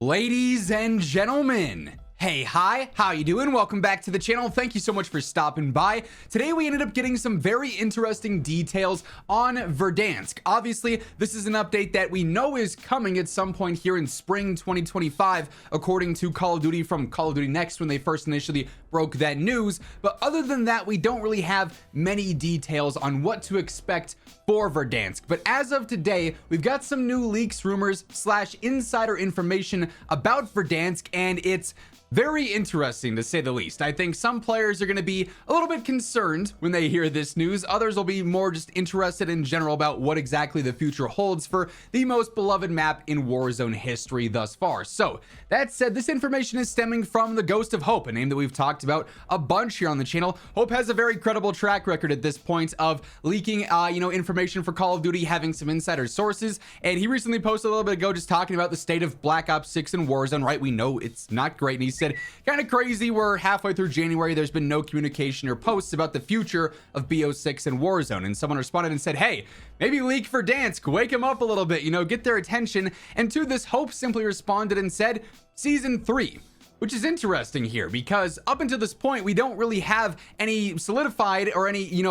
Ladies and gentlemen, hey, hi, how you doing? Welcome back to the channel. Thank you so much for stopping by. Today we ended up getting some very interesting details on Verdansk. Obviously, this is an update that we know is coming at some point here in spring 2025, according to Call of Duty from Call of Duty Next when they first initially broke that news. But other than that, we don't really have many details on what to expect for Verdansk. But as of today, we've got some new leaks, rumors, / insider information about Verdansk, and it's very interesting to say the least. I think some players are going to be a little bit concerned when they hear this news. Others will be more just interested in general about what exactly the future holds for the most beloved map in Warzone history thus far. So that said, this information is stemming from the Ghost of Hope, a name that we've talked about a bunch here on the channel. Hope has a very credible track record at this point of leaking, information for Call of Duty, having some insider sources. And he recently posted a little bit ago just talking about the state of Black Ops 6 and Warzone, right? We know it's not great. And he said, kind of crazy, we're halfway through January, there's been no communication or posts about the future of BO6 and Warzone. And someone responded and said, hey, maybe leak Verdansk, wake them up a little bit, get their attention. And to this, Hope simply responded and said, Season 3. Which is interesting here because up until this point, we don't really have any solidified or any,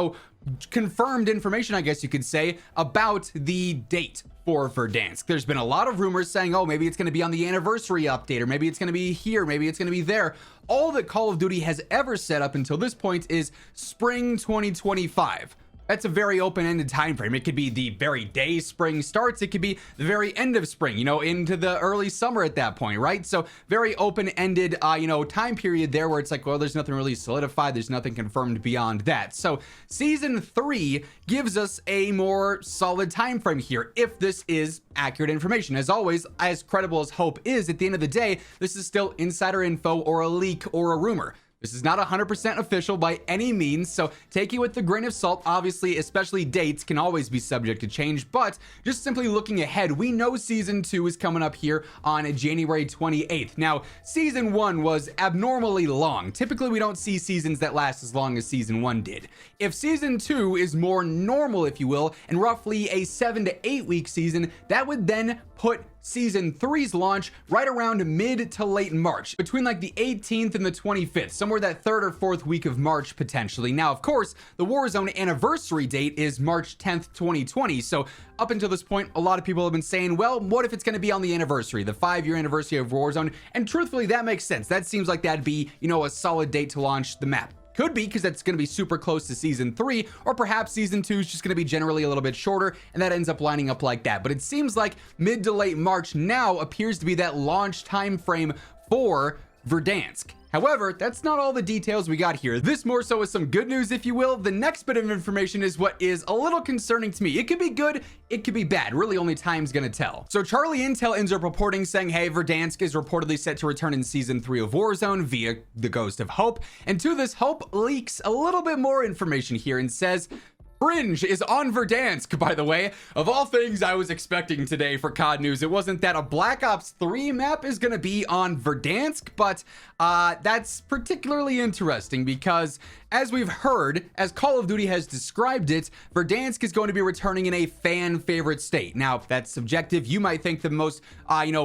confirmed information, I guess you could say, about the date for Verdansk. There's been a lot of rumors saying, oh, maybe it's going to be on the anniversary update, or maybe it's going to be here, maybe it's going to be there. All that Call of Duty has ever said up until this point is spring 2025. That's a very open-ended time frame. It could be the very day spring starts. It could be the very end of spring, into the early summer at that point, right? So very open-ended, time period there where it's like, well, there's nothing really solidified. There's nothing confirmed beyond that. So Season 3 gives us a more solid time frame here, if this is accurate information. As always, as credible as Hope is, at the end of the day, this is still insider info or a leak or a rumor. This is not 100% official by any means, so take it with a grain of salt. Obviously, especially dates can always be subject to change, but just simply looking ahead, we know Season 2 is coming up here on January 28th. Now, Season 1 was abnormally long. Typically, we don't see seasons that last as long as Season 1 did. If Season 2 is more normal, if you will, and roughly a 7 to 8 week season, that would then put Season 3's launch right around mid to late March, between like the 18th and the 25th, somewhere that 3rd or 4th week of March potentially. Now, of course, the Warzone anniversary date is March 10th, 2020. So up until this point, a lot of people have been saying, well, what if it's going to be on the anniversary, the 5-year anniversary of Warzone? And truthfully, that makes sense. That seems like that'd be, a solid date to launch the map. Could be because that's going to be super close to Season 3, or perhaps Season 2 is just going to be generally a little bit shorter, and that ends up lining up like that. But it seems like mid to late March now appears to be that launch time frame for Verdansk. However, that's not all the details we got here. This more so is some good news, if you will. The next bit of information is what is a little concerning to me. It could be good, it could be bad. Really, only time's gonna tell. So Charlie Intel ends up reporting saying, hey, Verdansk is reportedly set to return in Season 3 of Warzone via the Ghost of Hope. And to this, Hope leaks a little bit more information here and says, Fringe is on Verdansk, by the way. Of all things I was expecting today for COD news, it wasn't that a Black Ops 3 map is going to be on Verdansk, but that's particularly interesting because, as we've heard, as Call of Duty has described it, Verdansk is going to be returning in a fan favorite state. Now, that's subjective. You might think the most,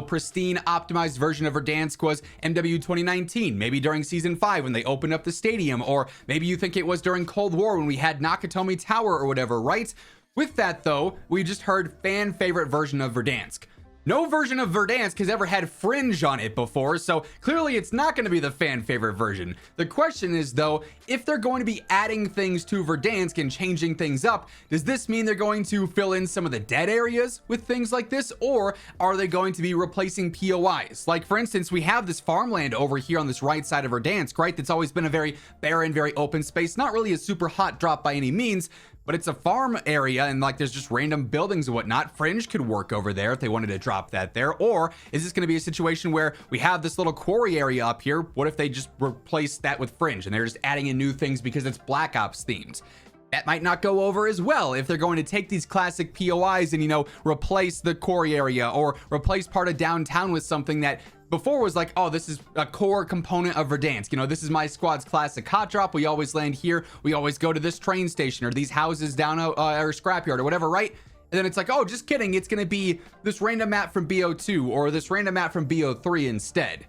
pristine, optimized version of Verdansk was MW 2019, maybe during Season 5 when they opened up the stadium, or maybe you think it was during Cold War when we had Nakatomi Tower or whatever, right? With that, though, we just heard fan favorite version of Verdansk. No version of Verdansk has ever had Fringe on it before, so clearly it's not going to be the fan favorite version. The question is, though, if they're going to be adding things to Verdansk and changing things up, does this mean they're going to fill in some of the dead areas with things like this, or are they going to be replacing POIs? Like, for instance, we have this farmland over here on this right side of Verdansk, right? That's always been a very barren, very open space, not really a super hot drop by any means, but it's a farm area and like there's just random buildings and whatnot. Fringe could work over there if they wanted to drop that there. Or is this going to be a situation where we have this little quarry area up here? What if they just replace that with Fringe and they're just adding in new things because it's Black Ops themed? That might not go over as well if they're going to take these classic POIs and, replace the quarry area or replace part of downtown with something that before was like, oh, this is a core component of Verdansk. This is my squad's classic hot drop. We always land here. We always go to this train station or these houses down or scrapyard or whatever, right? and then it's like, oh, just kidding, it's going to be this random map from BO2 or this random map from BO3 instead.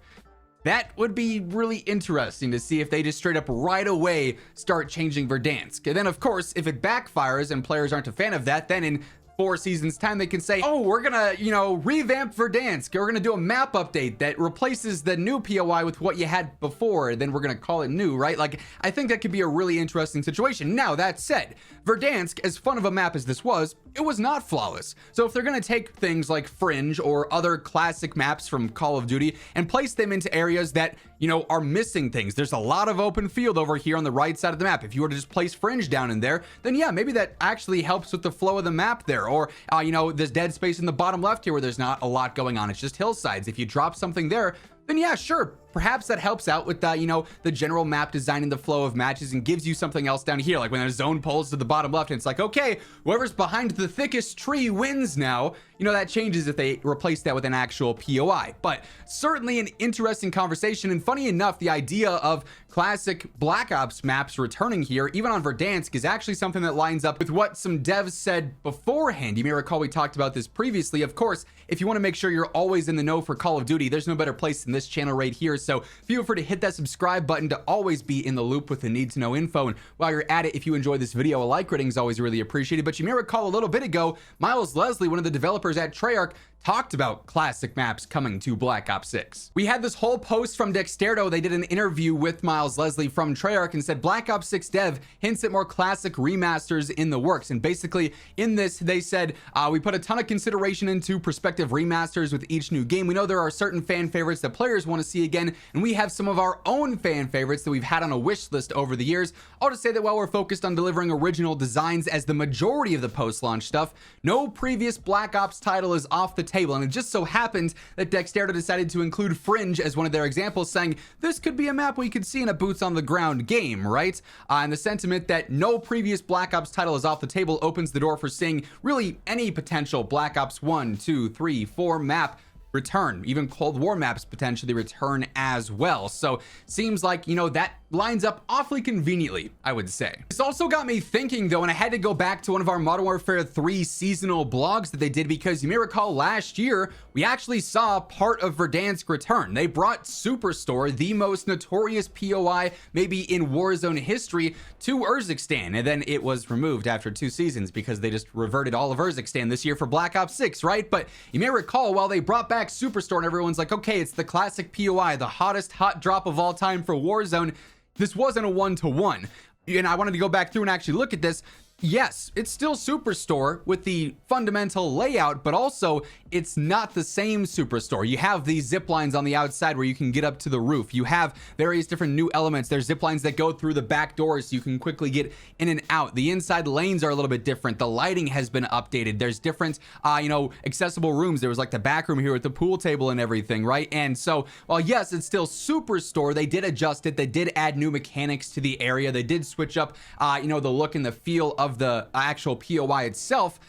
That would be really interesting to see if they just straight up right away start changing Verdansk. And then, of course, if it backfires and players aren't a fan of that, then in 4 seasons time they can say, oh, we're gonna, you know, revamp Verdansk, we're gonna do a map update that replaces the new POI with what you had before, then we're gonna call it new, right? Like, I think that could be a really interesting situation. Now, that said, Verdansk, as fun of a map as this was, it was not flawless. So if they're gonna take things like Fringe or other classic maps from Call of Duty and place them into areas that, you know, are missing things, there's a lot of open field over here on the right side of the map. If you were to just place Fringe down in there, then yeah, maybe that actually helps with the flow of the map there. Or, you know, there's dead space in the bottom left here where there's not a lot going on. It's just hillsides. If you drop something there, then yeah, sure, perhaps that helps out with you know, the general map design and the flow of matches and gives you something else down here. Like when a zone pulls to the bottom left and it's like, okay, whoever's behind the thickest tree wins now. You know, that changes if they replace that with an actual POI. But certainly an interesting conversation, and funny enough, the idea of classic Black Ops maps returning here, even on Verdansk, is actually something that lines up with what some devs said beforehand. You may recall we talked about this previously. Of course, if you want to make sure you're always in the know for Call of Duty, there's no better place than this channel right here. So feel free to hit that subscribe button to always be in the loop with the need to know info. And while you're at it, if you enjoy this video, a like rating is always really appreciated. But you may recall a little bit ago, Miles Leslie, one of the developers at Treyarch, talked about classic maps coming to Black Ops 6. We had this whole post from Dexterdo. They did an interview with Miles Leslie from Treyarch and said Black Ops 6 dev hints at more classic remasters in the works. And basically in this, they said, we put a ton of consideration into prospective remasters with each new game. We know there are certain fan favorites that players want to see again, and we have some of our own fan favorites that we've had on a wish list over the years. I'll just say that while we're focused on delivering original designs as the majority of the post-launch stuff, no previous Black Ops title is off the table. And it just so happened that Dexterdo decided to include Fringe as one of their examples, saying this could be a map we could see in a boots on the ground game, right? And the sentiment that no previous Black Ops title is off the table opens the door for seeing really any potential Black Ops 1, 2, 3, 4 map return. Even Cold War maps potentially return as well. So seems like, you know, that lines up awfully conveniently, I would say. This also got me thinking though, and I had to go back to one of our Modern Warfare 3 seasonal blogs that they did, because you may recall last year we actually saw part of Verdansk return. They brought Superstore, the most notorious POI maybe in Warzone history, to Urzikstan, and then it was removed after 2 seasons because they just reverted all of Urzikstan this year for Black Ops 6, right? But you may recall, while they brought back Superstore and everyone's like, okay, it's the classic POI, the hottest hot drop of all time for Warzone, this wasn't a one-to-one. And I wanted to go back through and actually look at this. Yes, it's still Superstore with the fundamental layout, but also it's not the same Superstore. You have these zip lines on the outside where you can get up to the roof. You have various different new elements. There's zip lines that go through the back doors so you can quickly get in and out. The inside lanes are a little bit different. The lighting has been updated. There's different, you know, accessible rooms. There was like the back room here with the pool table and everything, right? And so, while yes, it's still Superstore, they did adjust it. They did add new mechanics to the area. They did switch up, you know, the look and the feel of the actual POI itself.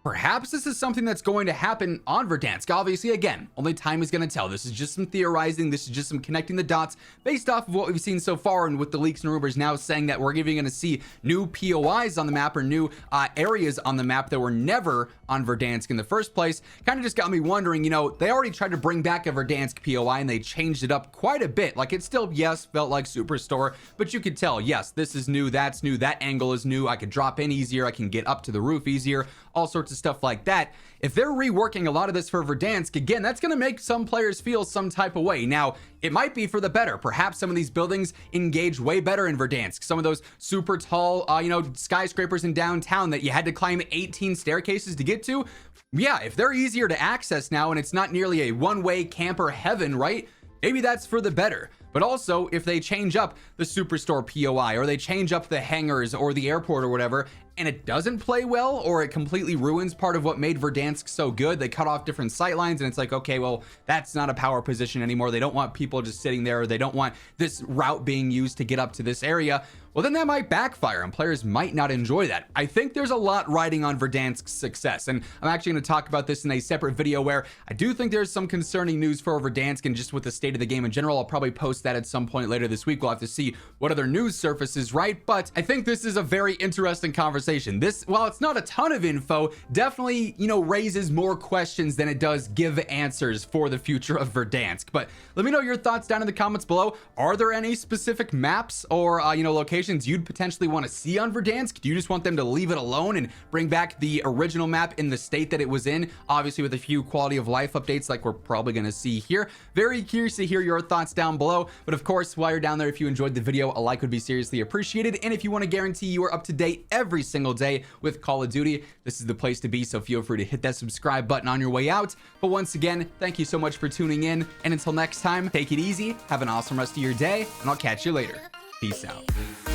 Perhaps this is something that's going to happen on Verdansk. Obviously, again, only time is going to tell. This is just some theorizing. This is just some connecting the dots based off of what we've seen so far, and with the leaks and rumors now saying that we're even going to see new POIs on the map, or new areas on the map that were never on Verdansk in the first place. Kind of just got me wondering, you know, they already tried to bring back a Verdansk POI and they changed it up quite a bit. Like, it still, yes, felt like Superstore, but you could tell, yes, this is new, that's new, that angle is new. I could drop in easier, I can get up to the roof easier, all sorts of stuff like that. If they're reworking a lot of this for Verdansk, again, that's going to make some players feel some type of way. Now, it might be for the better. Perhaps some of these buildings engage way better in Verdansk. Some of those super tall, you know, skyscrapers in downtown that you had to climb 18 staircases to get to. Yeah, if they're easier to access now and it's not nearly a one-way camper heaven, right? Maybe that's for the better. But also, if they change up the Superstore POI, or they change up the hangars or the airport or whatever, and it doesn't play well, or it completely ruins part of what made Verdansk so good, they cut off different sight lines, and it's like, okay, well, that's not a power position anymore. They don't want people just sitting there, or they don't want this route being used to get up to this area. Well, then that might backfire and players might not enjoy that. I think there's a lot riding on Verdansk's success, and I'm actually going to talk about this in a separate video where I do think there's some concerning news for Verdansk, and just with the state of the game in general. I'll probably post post that at some point later this week. We'll have to see what other news surfaces, right? But I think this is a very interesting conversation. This, while it's not a ton of info, definitely, you know, raises more questions than it does give answers for the future of Verdansk. But let me know your thoughts down in the comments below. Are there any specific maps or, you know, locations you'd potentially want to see on Verdansk? Do you just want them to leave it alone and bring back the original map in the state that it was in? Obviously with a few quality of life updates like we're probably going to see here. Very curious to hear your thoughts down below. But of course, while you're down there, if you enjoyed the video, a like would be seriously appreciated. And if you want to guarantee you are up to date every single day with Call of Duty, this is the place to be. So feel free to hit that subscribe button on your way out. But once again, thank you so much for tuning in. And until next time, take it easy, have an awesome rest of your day, and I'll catch you later. Peace out.